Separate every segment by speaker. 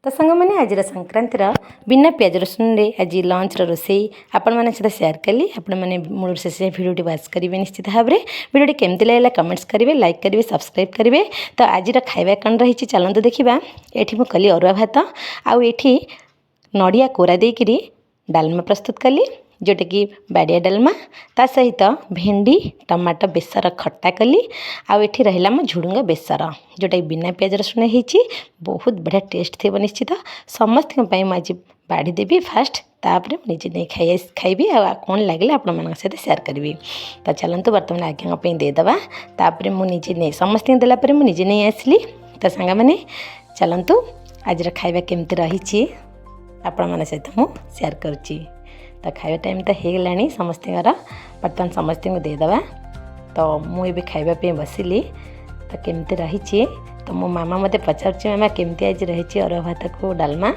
Speaker 1: तो सांग मैंने आज संक्रांतिर बिना प्याज रसुन रे आज लंच रोसई आपण मैंने सहित सेयार कली आपण मैंने मूल शेष भिडियो वॉच करेंगे निश्चित भाव में भिडियो केमती लगे कमेंट्स करेंगे लाइक करेंगे सब्सक्राइब करेंगे। तो आज खाଇବା कौन रही चलते देखा ये कली अरुआ भात आठी नड़िया कोरा देकरी डालमा प्रस्तुत कली जोटा कि बाड़िया डालमा ता सहित भेंडी टमाटो बेसर खट्टा कली आठी रहा मो झुड़ुंगा बेसर जोटा कि बिना प्याज रसुण होती बहुत बढ़िया टेस्ट थी निश्चित समस्त आज बाड़ी देवी फास्ट तापर निजे नहीं खाइबी आ कौन लगे आपण मान सहित सेयार करी। तो चलतु बर्तमान आज्ञा देदेबा तापर मुझे नहीं समस्त देलापर मुझे नहीं आसली। तो सांग मैंने चलतु आज खाଇବା केमती रही आपण मान सहित मु सेयार करुच्ची। तो खाଇବା टाइम तो हो गलानी समस्त बर्तमान समस्त को देदेबा। तो मुझे खावाई बसिली तो केमती रही तो मो मामा मते पचार मामा केमती आज रही अरुआ भात को डालमा।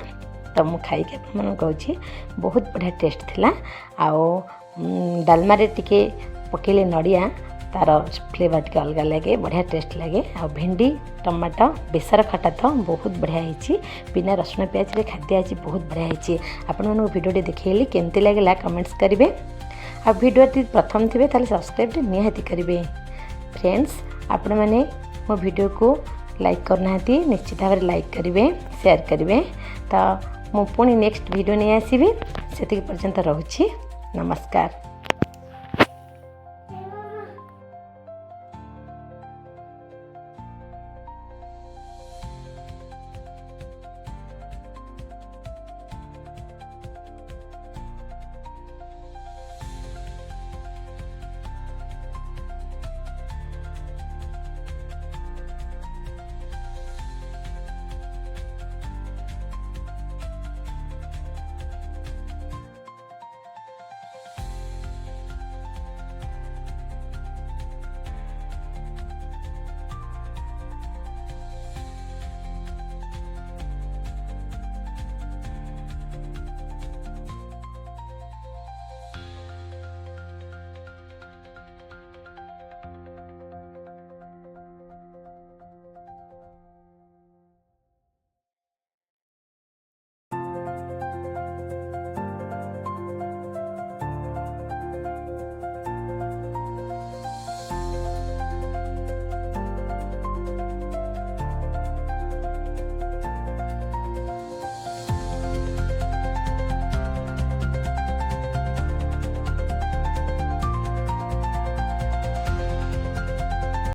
Speaker 1: तो मुझे खाई कहूँ बहुत बढ़िया टेस्ट थिला आओ डालमा रे टिके पकेले नड़िया तार फ्लेवर टिके अलग लगे बढ़िया टेस्ट लगे आ भेंडी टमाटो बेसर खटा तो बहुत बढ़िया होती बिना रसुण प्याज रे खाद्य आज बहुत बढ़िया होती। आपण मानू वीडियो देखली केमती लगे कमेंट्स करेंगे आ वीडियो प्रथम थे ताले सब्सक्राइब निहाती करेंगे। फ्रेंड्स आपण मैंने मो वीडियो को लाइक करना निश्चित भाव में लाइक करेंगे शेयर करेंगे। तो मु पुणी नेक्स्ट वीडियो नहीं आसबि से पर्यंत रोची नमस्कार।